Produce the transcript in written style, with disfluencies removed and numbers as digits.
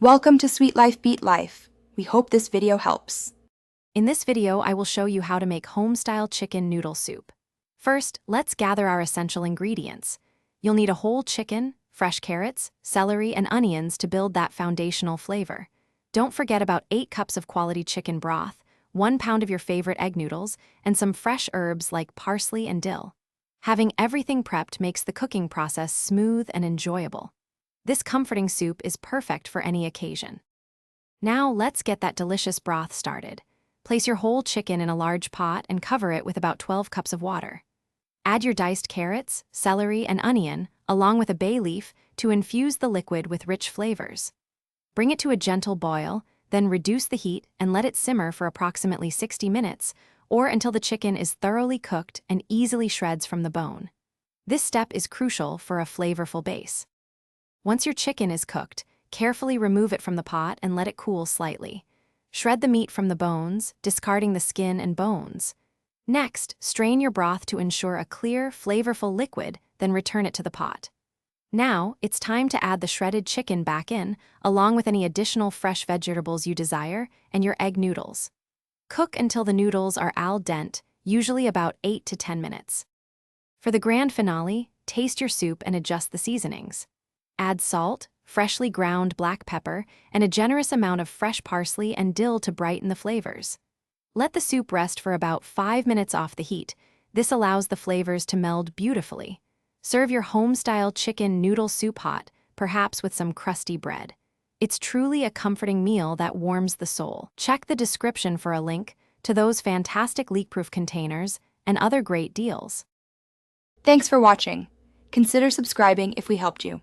Welcome to Sweet Life Beat Life. We hope this video helps. In this video, I will show you how to make home-style chicken noodle soup. First, let's gather our essential ingredients. You'll need a whole chicken, fresh carrots, celery, and onions to build that foundational flavor. Don't forget about 8 cups of quality chicken broth, 1 pound of your favorite egg noodles, and some fresh herbs like parsley and dill. Having everything prepped makes the cooking process smooth and enjoyable. This comforting soup is perfect for any occasion. Now let's get that delicious broth started. Place your whole chicken in a large pot and cover it with about 12 cups of water. Add your diced carrots, celery, and onion, along with a bay leaf, to infuse the liquid with rich flavors. Bring it to a gentle boil, then reduce the heat and let it simmer for approximately 60 minutes, or until the chicken is thoroughly cooked and easily shreds from the bone. This step is crucial for a flavorful base. Once your chicken is cooked, carefully remove it from the pot and let it cool slightly. Shred the meat from the bones, discarding the skin and bones. Next, strain your broth to ensure a clear, flavorful liquid, then return it to the pot. Now, it's time to add the shredded chicken back in, along with any additional fresh vegetables you desire, and your egg noodles. Cook until the noodles are al dente, usually about 8 to 10 minutes. For the grand finale, taste your soup and adjust the seasonings. Add salt, freshly ground black pepper, and a generous amount of fresh parsley and dill to brighten the flavors. Let the soup rest for about 5 minutes off the heat. This allows the flavors to meld beautifully. Serve your home-style chicken noodle soup hot, perhaps with some crusty bread. It's truly a comforting meal that warms the soul. Check the description for a link to those fantastic leak-proof containers and other great deals. Thanks for watching. Consider subscribing if we helped you.